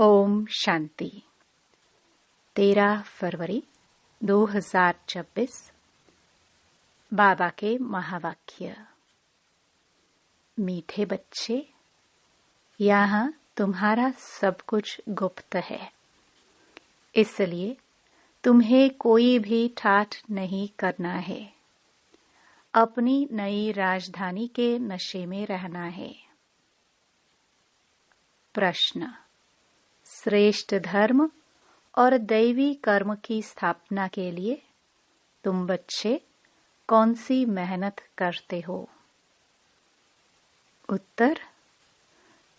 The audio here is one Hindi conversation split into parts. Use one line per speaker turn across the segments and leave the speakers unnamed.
ओम शांति। 13 फरवरी 2026। बाबा के महावाक्य। मीठे बच्चे, यहाँ तुम्हारा सब कुछ गुप्त है, इसलिए तुम्हें कोई भी ठाठ नहीं करना है। अपनी नई राजधानी के नशे में रहना है। प्रश्न: श्रेष्ठ धर्म और दैवी कर्म की स्थापना के लिए तुम बच्चे कौन सी मेहनत करते हो? उत्तर: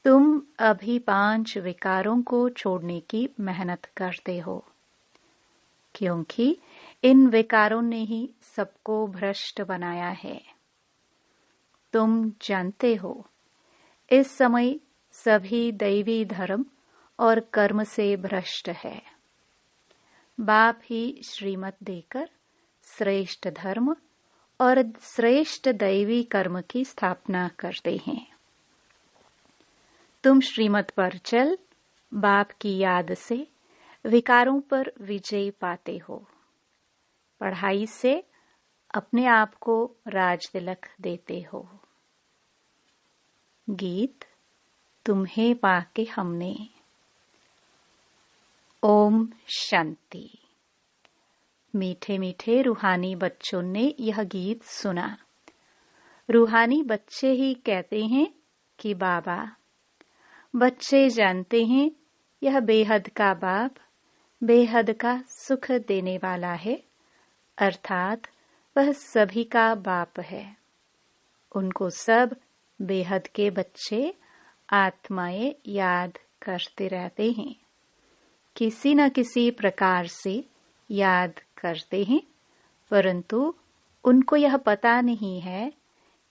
तुम अभी 5 विकारों को छोड़ने की मेहनत करते हो, क्योंकि इन विकारों ने ही सबको भ्रष्ट बनाया है। तुम जानते हो, इस समय सभी दैवी धर्म और कर्म से भ्रष्ट है। बाप ही श्रीमत देकर श्रेष्ठ धर्म और श्रेष्ठ दैवी कर्म की स्थापना करते हैं। तुम श्रीमत पर चल बाप की याद से विकारों पर विजय पाते हो। पढ़ाई से अपने आप को राज तिलक देते हो। गीत तुम्हें पाके हमने। ओम शांति। मीठे मीठे रूहानी बच्चों ने यह गीत सुना। रूहानी बच्चे ही कहते हैं कि बाबा, बच्चे जानते हैं यह बेहद का बाप बेहद का सुख देने वाला है, अर्थात वह सभी का बाप है। उनको सब बेहद के बच्चे आत्माएं याद करते रहते हैं, किसी न किसी प्रकार से याद करते हैं, परंतु उनको यह पता नहीं है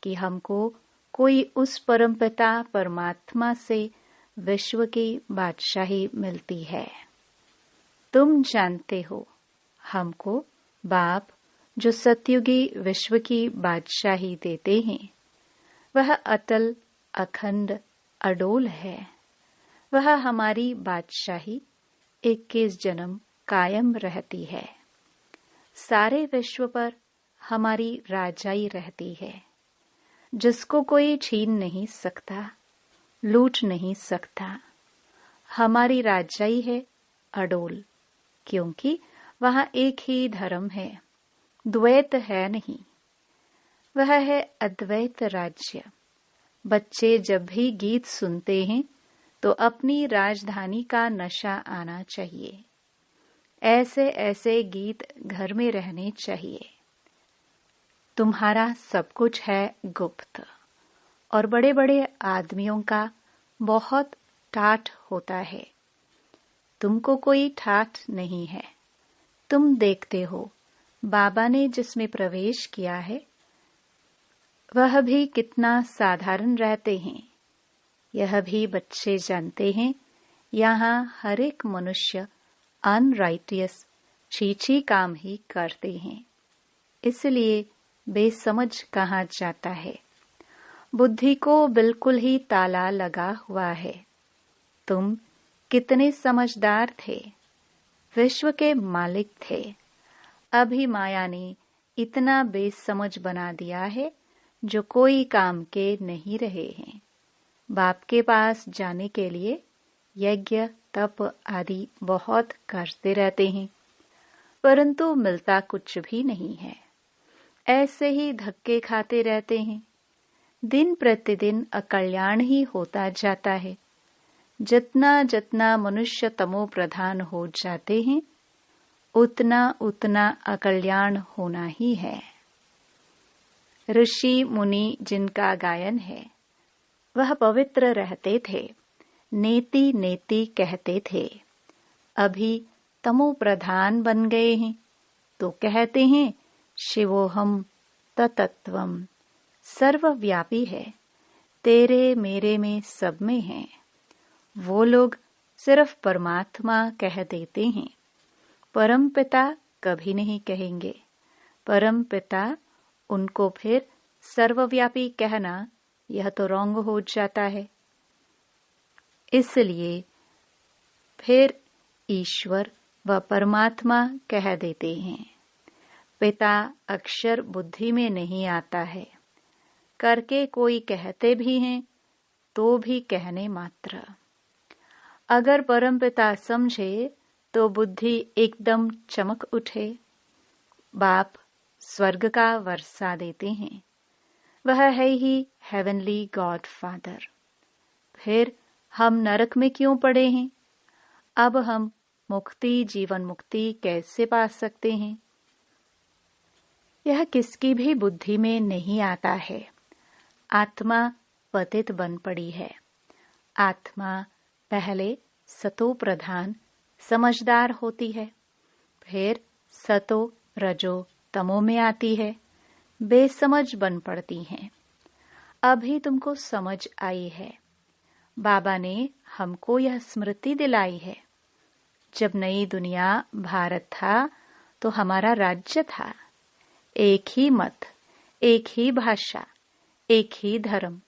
कि हमको कोई उस परमपिता परमात्मा से विश्व की बादशाही मिलती है। तुम जानते हो, हमको बाप जो सतयुगी विश्व की बादशाही देते हैं, वह अटल अखंड अडोल है। वह हमारी बादशाही 21 जन्म कायम रहती है। सारे विश्व पर हमारी राजाई रहती है, जिसको कोई छीन नहीं सकता, लूट नहीं सकता। हमारी राजाई है अडोल, क्योंकि वहां एक ही धर्म है, द्वैत है नहीं। वह है अद्वैत राज्य। बच्चे जब भी गीत सुनते हैं तो अपनी राजधानी का नशा आना चाहिए। ऐसे ऐसे गीत घर में रहने चाहिए। तुम्हारा सब कुछ है गुप्त, और बड़े बड़े आदमियों का बहुत ठाठ होता है। तुमको कोई ठाठ नहीं है। तुम देखते हो, बाबा ने जिसमें प्रवेश किया है वह भी कितना साधारण रहते हैं। यह भी बच्चे जानते हैं, यहाँ हर एक मनुष्य अनराइटियस छीछी काम ही करते हैं, इसलिए बेसमझ कहा जाता है। बुद्धि को बिल्कुल ही ताला लगा हुआ है। तुम कितने समझदार थे, विश्व के मालिक थे। अभी माया ने इतना बेसमझ बना दिया है जो कोई काम के नहीं रहे हैं। बाप के पास जाने के लिए यज्ञ तप आदि बहुत करते रहते हैं, परंतु मिलता कुछ भी नहीं है। ऐसे ही धक्के खाते रहते हैं। दिन प्रतिदिन अकल्याण ही होता जाता है। जितना जितना मनुष्य तमो प्रधान हो जाते हैं, उतना उतना अकल्याण होना ही है। ऋषि मुनि जिनका गायन है, वह पवित्र रहते थे, नेति नेति कहते थे। अभी तमो प्रधान बन गए हैं तो कहते हैं शिवोहम ततत्वम, सर्वव्यापी है, तेरे मेरे में सब में है। वो लोग सिर्फ परमात्मा कह देते हैं, परमपिता कभी नहीं कहेंगे। परमपिता उनको फिर सर्वव्यापी कहना यह तो रॉन्ग हो जाता है। इसलिए फिर ईश्वर व परमात्मा कह देते हैं। पिता अक्षर बुद्धि में नहीं आता है, करके कोई कहते भी हैं तो भी कहने मात्र। अगर परमपिता समझे तो बुद्धि एकदम चमक उठे। बाप स्वर्ग का वर्षा देते हैं, वह है ही हेवनली गॉड फादर। फिर हम नरक में क्यों पड़े हैं? अब हम मुक्ति, जीवन मुक्ति कैसे पा सकते हैं? यह किसकी भी बुद्धि में नहीं आता है। आत्मा पतित बन पड़ी है। आत्मा पहले सतो प्रधान समझदार होती है, फिर सतो रजो तमो में आती है, बेसमझ बन पड़ती हैं। अभी तुमको समझ आई है। बाबा ने हमको यह स्मृति दिलाई है। जब नई दुनिया भारत था तो हमारा राज्य था। एक ही मत, एक ही भाषा, एक ही धर्म,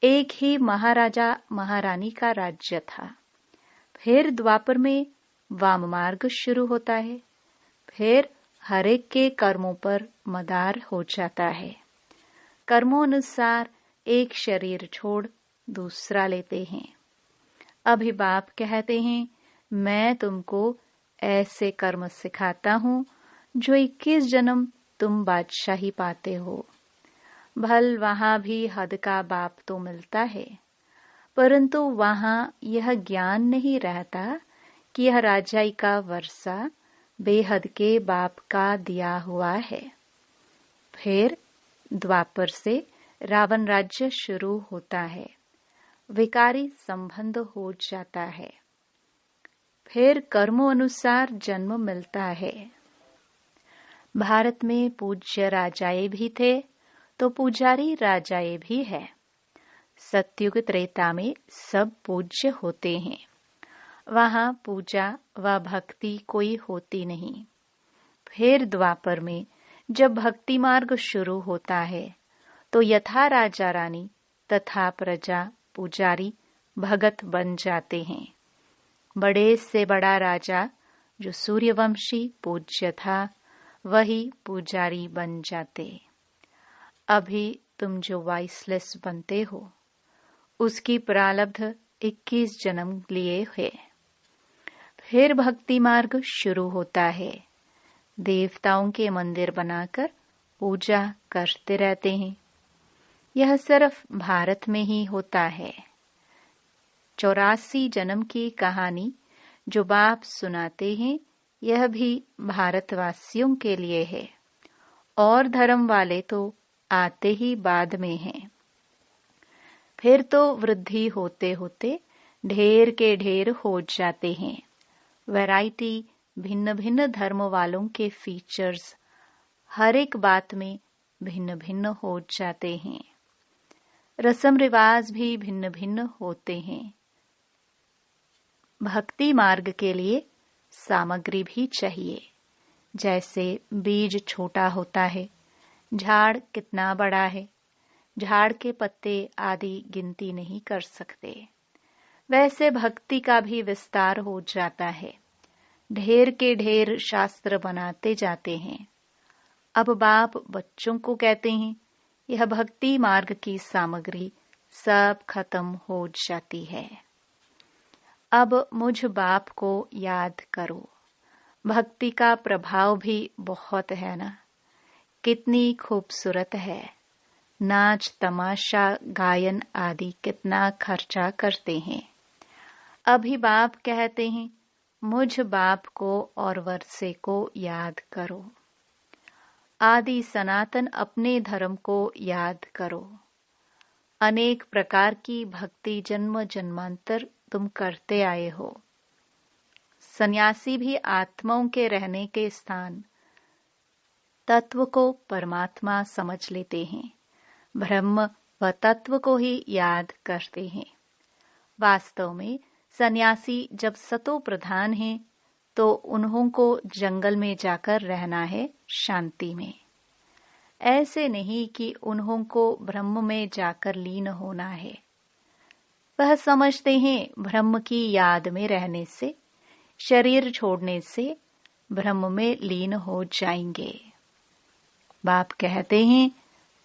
एक ही महाराजा महारानी का राज्य था। फिर द्वापर में वाम मार्ग शुरू होता है। फिर हर एक के कर्मों पर मदार हो जाता है। कर्मों अनुसार एक शरीर छोड़ दूसरा लेते हैं। अभी बाप कहते हैं, मैं तुमको ऐसे कर्म सिखाता हूँ जो 21 जन्म तुम बादशाही पाते हो। भल वहां भी हद का बाप तो मिलता है, परंतु वहां यह ज्ञान नहीं रहता कि यह राजाई का वर्षा बेहद के बाप का दिया हुआ है। फिर द्वापर से रावण राज्य शुरू होता है। विकारी संबंध हो जाता है। फिर कर्मों अनुसार जन्म मिलता है। भारत में पूज्य राजाए भी थे तो पुजारी राजाए भी है। सतयुग त्रेता में सब पूज्य होते हैं। वहां पूजा व भक्ति कोई होती नहीं। फिर द्वापर में जब भक्ति मार्ग शुरू होता है तो यथा राजा रानी तथा प्रजा पुजारी भगत बन जाते हैं। बड़े से बड़ा राजा जो सूर्यवंशी पूज्य था वही पुजारी बन जाते। अभी तुम जो वाइसलेस बनते हो उसकी प्रारब्ध 21 जन्म लिए है। फिर भक्ति मार्ग शुरू होता है। देवताओं के मंदिर बनाकर पूजा करते रहते हैं। यह सिर्फ भारत में ही होता है। 84 जन्म की कहानी जो बाप सुनाते हैं यह भी भारतवासियों के लिए है, और धर्म वाले तो आते ही बाद में हैं। फिर तो वृद्धि होते होते ढेर के ढेर हो जाते हैं। वैरायटी भिन्न भिन्न धर्म वालों के फीचर्स हर एक बात में भिन्न भिन्न हो जाते हैं। रस्म रिवाज भी भिन्न भिन्न होते हैं। भक्ति मार्ग के लिए सामग्री भी चाहिए। जैसे बीज छोटा होता है, झाड़ कितना बड़ा है, झाड़ के पत्ते आदि गिनती नहीं कर सकते। वैसे भक्ति का भी विस्तार हो जाता है। ढेर के ढेर शास्त्र बनाते जाते हैं। अब बाप बच्चों को कहते हैं, यह भक्ति मार्ग की सामग्री सब खत्म हो जाती है। अब मुझ बाप को याद करो। भक्ति का प्रभाव भी बहुत है ना। कितनी खूबसूरत है। नाच तमाशा गायन आदि कितना खर्चा करते हैं। अभी बाप कहते हैं, मुझ बाप को और वर्षे को याद करो। आदि सनातन अपने धर्म को याद करो। अनेक प्रकार की भक्ति जन्म जन्मांतर तुम करते आए हो। सन्यासी भी आत्माओं के रहने के स्थान तत्व को परमात्मा समझ लेते हैं। ब्रह्म व तत्व को ही याद करते हैं। वास्तव में सन्यासी जब सतो प्रधान हैं तो उन्हों को जंगल में जाकर रहना है शांति में। ऐसे नहीं कि उन्हों को ब्रह्म में जाकर लीन होना है। वह समझते हैं ब्रह्म की याद में रहने से शरीर छोड़ने से ब्रह्म में लीन हो जाएंगे। बाप कहते हैं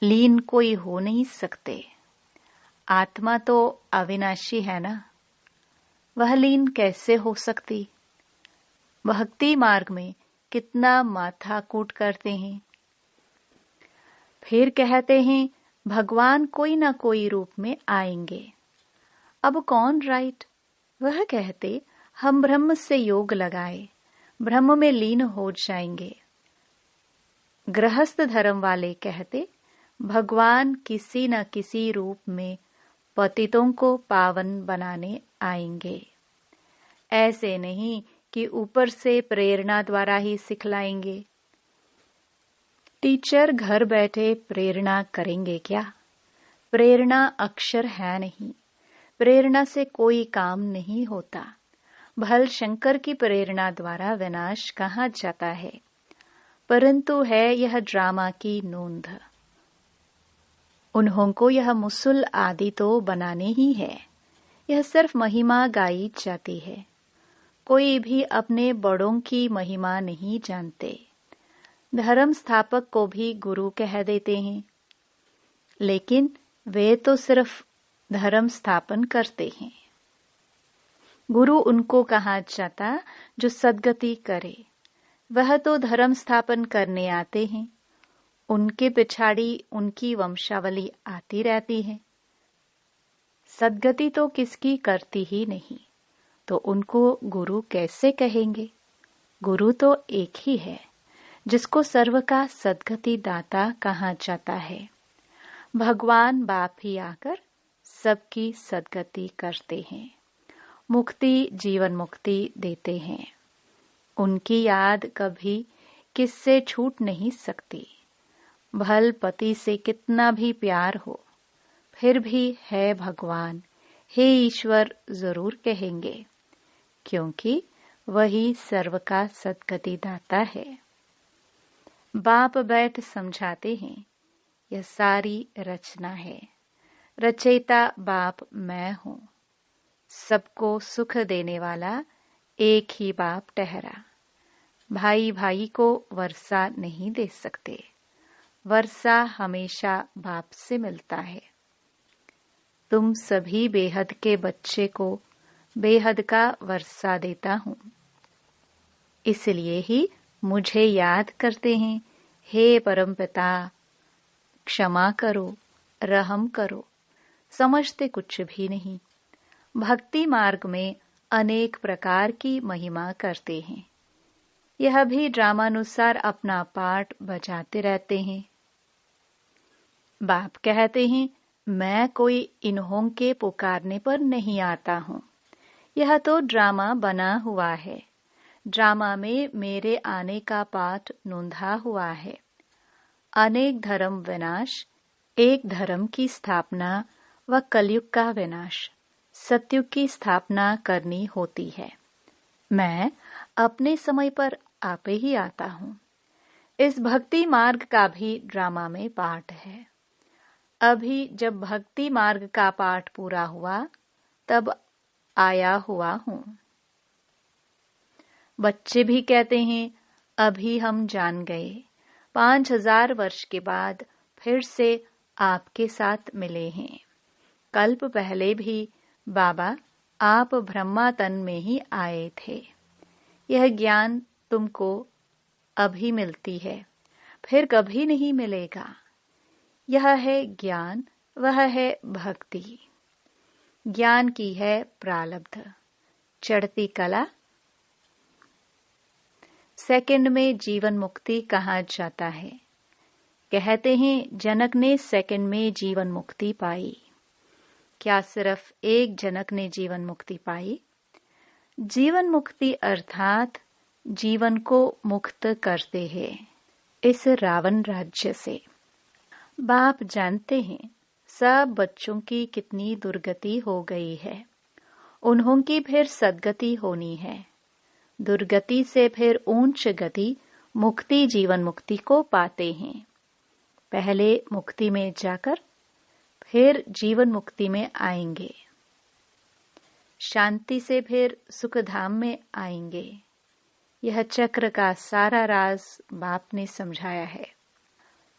लीन कोई हो नहीं सकते। आत्मा तो अविनाशी है ना, वह लीन कैसे हो सकती। भक्ति मार्ग में कितना माथा कूट करते हैं। फिर कहते हैं भगवान कोई ना कोई रूप में आएंगे। अब कौन राइट? वह कहते हम ब्रह्म से योग लगाए, ब्रह्म में लीन हो जाएंगे। गृहस्थ धर्म वाले कहते भगवान किसी न किसी रूप में पतितों को पावन बनाने आएंगे। ऐसे नहीं कि ऊपर से प्रेरणा द्वारा ही सिखलाएंगे। टीचर घर बैठे प्रेरणा करेंगे क्या? प्रेरणा अक्षर है नहीं। प्रेरणा से कोई काम नहीं होता। भल शंकर की प्रेरणा द्वारा विनाश कहाँ जाता है, परंतु है यह ड्रामा की नोंद। उन्हों को यह मुसल आदि तो बनाने ही है। यह सिर्फ महिमा गाई जाती है। कोई भी अपने बड़ों की महिमा नहीं जानते। धर्म स्थापक को भी गुरु कह देते हैं, लेकिन वे तो सिर्फ धर्म स्थापन करते हैं। गुरु उनको कहा जाता जो सद्गति करे। वह तो धर्म स्थापन करने आते हैं। उनके पिछाड़ी उनकी वंशावली आती रहती है। सद्गति तो किसकी करती ही नहीं, तो उनको गुरु कैसे कहेंगे? गुरु तो एक ही है, जिसको सर्व का सद्गति दाता कहा जाता है। भगवान बाप ही आकर सबकी सद्गति करते हैं, मुक्ति जीवन मुक्ति देते हैं। उनकी याद कभी किससे छूट नहीं सकती। भल पति से कितना भी प्यार हो, फिर भी है भगवान, हे ईश्वर जरूर कहेंगे, क्योंकि वही सर्व का सद्गति दाता है। बाप बैठ समझाते हैं यह सारी रचना है। रचयिता बाप मैं हूं। सबको सुख देने वाला एक ही बाप ठहरा। भाई भाई को वर्षा नहीं दे सकते। वर्षा हमेशा बाप से मिलता है। तुम सभी बेहद के बच्चे को बेहद का वर्षा देता हूं। इसलिए ही मुझे याद करते हैं, हे परमपिता क्षमा करो, रहम करो। समझते कुछ भी नहीं। भक्ति मार्ग में अनेक प्रकार की महिमा करते हैं। यह भी ड्रामानुसार अपना पार्ट बजाते रहते हैं। बाप कहते हैं मैं कोई इन्हों के पुकारने पर नहीं आता हूं। यह तो ड्रामा बना हुआ है। ड्रामा में मेरे आने का पाठ नोंधा हुआ है। अनेक धर्म विनाश, एक धर्म की स्थापना व कलयुग का विनाश, सतयुग की स्थापना करनी होती है। मैं अपने समय पर आपे ही आता हूं। इस भक्ति मार्ग का भी ड्रामा में पाठ है। अभी जब भक्ति मार्ग का पाठ पूरा हुआ तब आया हुआ हूं। बच्चे भी कहते हैं अभी हम जान गए। 5000 वर्ष के बाद फिर से आपके साथ मिले हैं। कल्प पहले भी बाबा आप ब्रह्मा तन में ही आए थे। यह ज्ञान तुमको अभी मिलती है, फिर कभी नहीं मिलेगा। यह है ज्ञान, वह है भक्ति। ज्ञान की है प्रारब्ध, चढ़ती कला। सेकंड में जीवन मुक्ति कहा जाता है। कहते हैं जनक ने सेकंड में जीवन मुक्ति पाई। क्या सिर्फ एक जनक ने जीवन मुक्ति पाई? जीवन मुक्ति अर्थात जीवन को मुक्त करते हैं इस रावण राज्य से। बाप जानते हैं सब बच्चों की कितनी दुर्गति हो गई है। उन्हों की फिर सद्गति होनी है। दुर्गति से फिर ऊंच गति मुक्ति जीवन मुक्ति को पाते हैं। पहले मुक्ति में जाकर फिर जीवन मुक्ति में आएंगे। शांति से फिर सुखधाम में आएंगे। यह चक्र का सारा राज बाप ने समझाया है।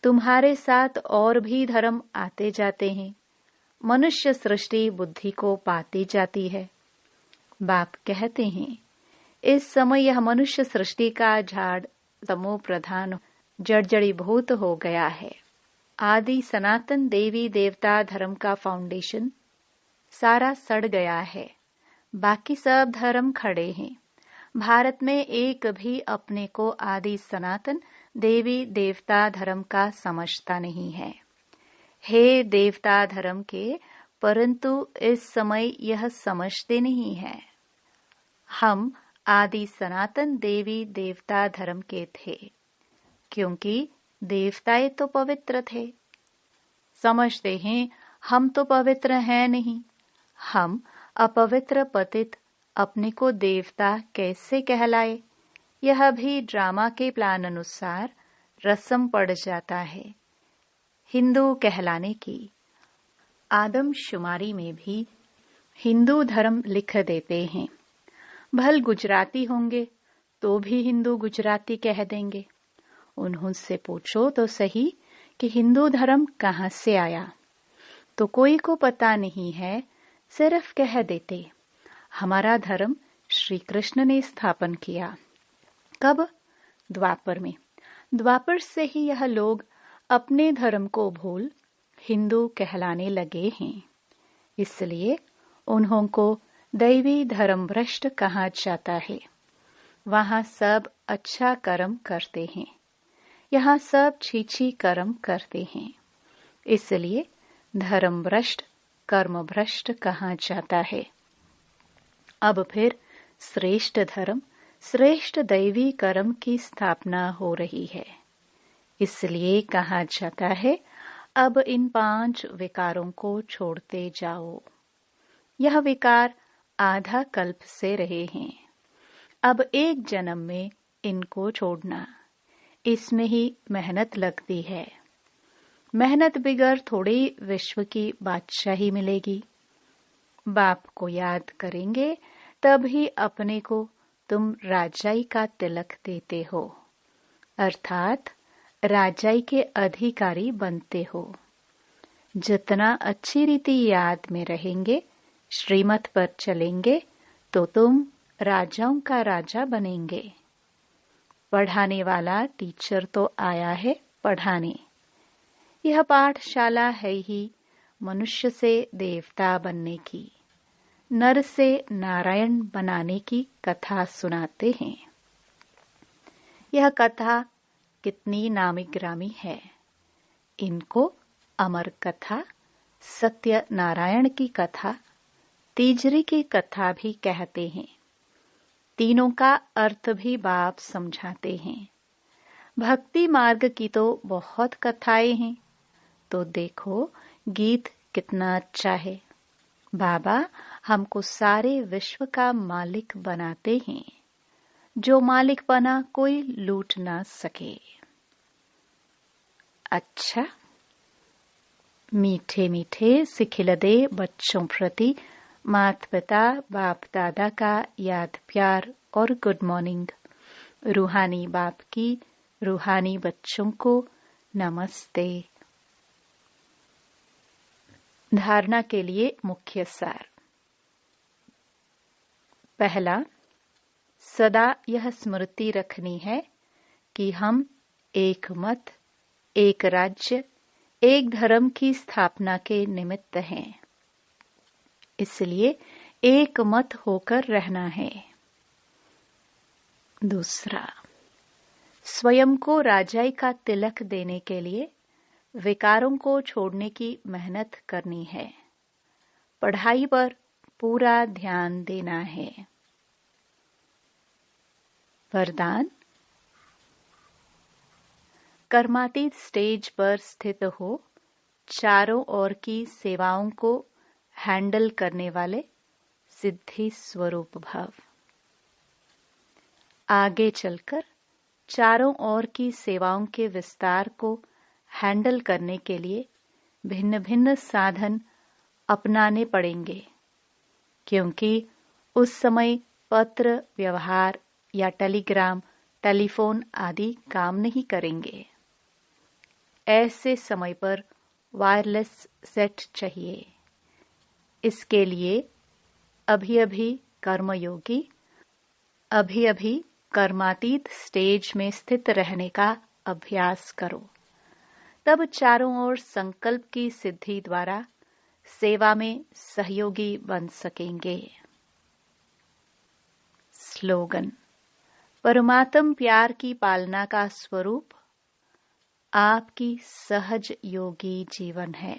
तुम्हारे साथ और भी धर्म आते जाते हैं। मनुष्य सृष्टि बुद्धि को पाती जाती है। बाप कहते हैं, इस समय यह मनुष्य सृष्टि का झाड़ तमो प्रधान जड़जड़ीभूत हो गया है। आदि सनातन देवी देवता धर्म का फाउंडेशन सारा सड़ गया है। बाकी सब धर्म खड़े हैं। भारत में एक भी अपने को आदि सनातन देवी देवता धर्म का समझता नहीं है। हे देवता धर्म के, परंतु इस समय यह समझते नहीं है। हम आदि सनातन देवी देवता धर्म के थे, क्योंकि देवताएं तो पवित्र थे। समझते हैं हम तो पवित्र हैं नहीं। हम अपवित्र पतित अपने को देवता कैसे कहलाए? यह भी ड्रामा के प्लान अनुसार रस्म पड़ जाता है। हिंदू कहलाने की आदमशुमारी में भी हिंदू धर्म लिख देते हैं। भल गुजराती होंगे तो भी हिंदू गुजराती कह देंगे। उनसे पूछो तो सही कि हिंदू धर्म कहाँ से आया, तो कोई को पता नहीं है, सिर्फ कह देते हमारा धर्म श्री कृष्ण ने स्थापन किया। कब? द्वापर में। द्वापर से ही यह लोग अपने धर्म को भूल हिंदू कहलाने लगे हैं। इसलिए उन्हों को दैवी धर्म भ्रष्ट कहा जाता है। वहां सब अच्छा कर्म करते हैं, यहाँ सब छीछी कर्म करते हैं। इसलिए धर्म भ्रष्ट कर्म भ्रष्ट कहा जाता है। अब फिर श्रेष्ठ धर्म श्रेष्ठ दैवी कर्म की स्थापना हो रही है। इसलिए कहा जाता है, अब इन 5 विकारों को छोड़ते जाओ। यह विकार आधा कल्प से रहे हैं। अब एक जन्म में इनको छोड़ना, इसमें ही मेहनत लगती है। मेहनत बिगर थोड़ी विश्व की बादशाही मिलेगी। बाप को याद करेंगे तब ही अपने को तुम राजाई का तिलक देते हो, अर्थात राजाई के अधिकारी बनते हो। जितना अच्छी रीति याद में रहेंगे, श्रीमत पर चलेंगे, तो तुम राजाओं का राजा बनेंगे। पढ़ाने वाला टीचर तो आया है पढ़ाने। यह पाठशाला है ही मनुष्य से देवता बनने की, नर से नारायण बनाने की कथा सुनाते हैं। यह कथा कितनी नामी ग्रामी है। इनको अमर कथा, सत्य नारायण की कथा, तीजरी की कथा भी कहते हैं। तीनों का अर्थ भी बाप समझाते हैं। भक्ति मार्ग की तो बहुत कथाएं हैं, तो देखो गीत कितना अच्छा है। बाबा हमको सारे विश्व का मालिक बनाते हैं, जो मालिक बना कोई लूट ना सके। अच्छा, मीठे मीठे सिखिलदे बच्चों प्रति माता पिता बाप दादा का याद प्यार और गुड मॉर्निंग। रूहानी बाप की रूहानी बच्चों को नमस्ते। धारणा के लिए मुख्य सार। पहला, सदा यह स्मृति रखनी है कि हम एक मत, एक राज्य, एक धर्म की स्थापना के निमित्त हैं। इसलिए एक मत होकर रहना है। दूसरा, स्वयं को राजाई का तिलक देने के लिए विकारों को छोड़ने की मेहनत करनी है। पढ़ाई पर पूरा ध्यान देना है। वरदान, कर्मातीत स्टेज पर स्थित हो चारों ओर की सेवाओं को हैंडल करने वाले सिद्धि स्वरूप भव। आगे चलकर चारों ओर की सेवाओं के विस्तार को हैंडल करने के लिए भिन्न भिन्न साधन अपनाने पड़ेंगे, क्योंकि उस समय पत्र व्यवहार या टेलीग्राम, टेलीफोन आदि काम नहीं करेंगे। ऐसे समय पर वायरलेस सेट चाहिए। इसके लिए अभी अभी कर्मयोगी, अभी अभी कर्मातीत स्टेज में स्थित रहने का अभ्यास करो। तब चारों ओर संकल्प की सिद्धि द्वारा सेवा में सहयोगी बन सकेंगे। स्लोगन: परमात्म प्यार की पालना का स्वरूप आपकी सहज योगी जीवन है।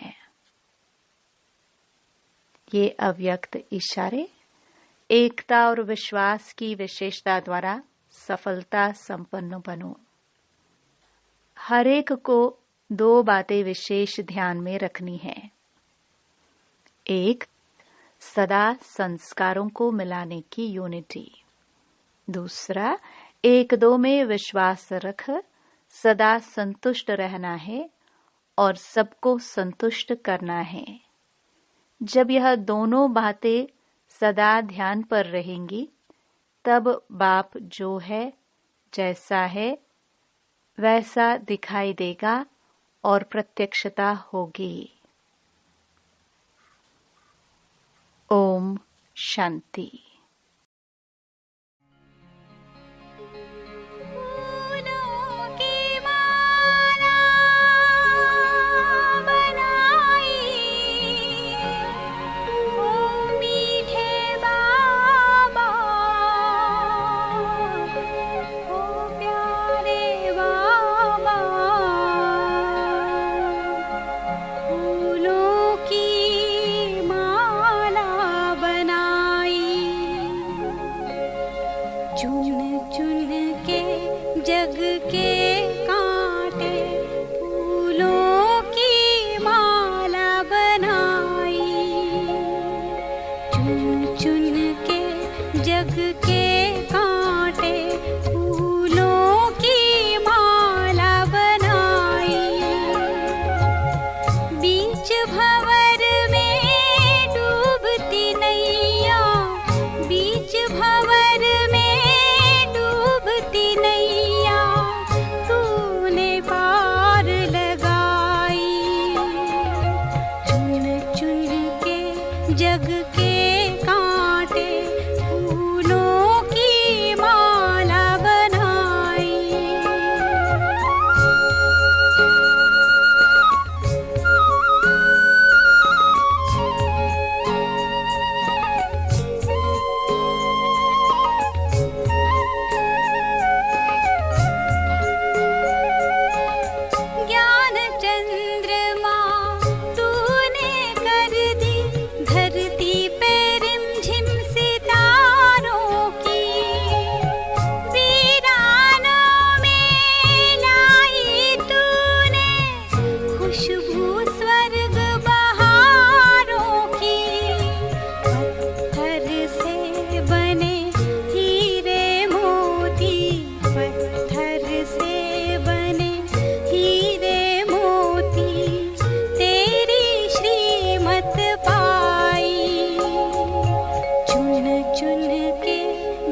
ये अव्यक्त इशारे एकता और विश्वास की विशेषता द्वारा सफलता संपन्न बनो। हर एक को 2 बातें विशेष ध्यान में रखनी है। एक, सदा संस्कारों को मिलाने की यूनिटी। दूसरा, 1-2 में विश्वास रख सदा संतुष्ट रहना है और सबको संतुष्ट करना है। जब यह दोनों बातें सदा ध्यान पर रहेंगी, तब बाप जो है, जैसा है, वैसा दिखाई देगा और प्रत्यक्षता होगी। ओम शांति।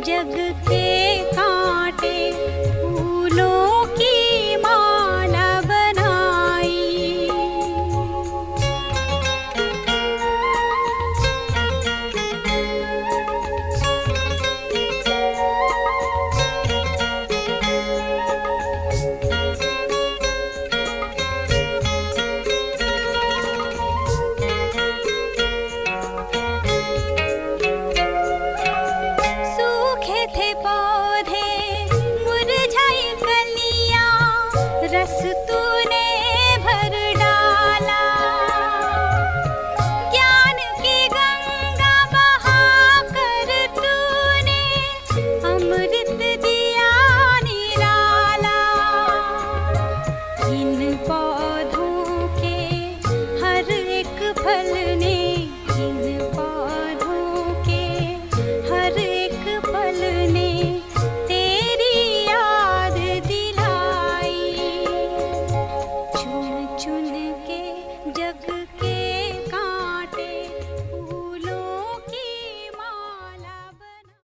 जग के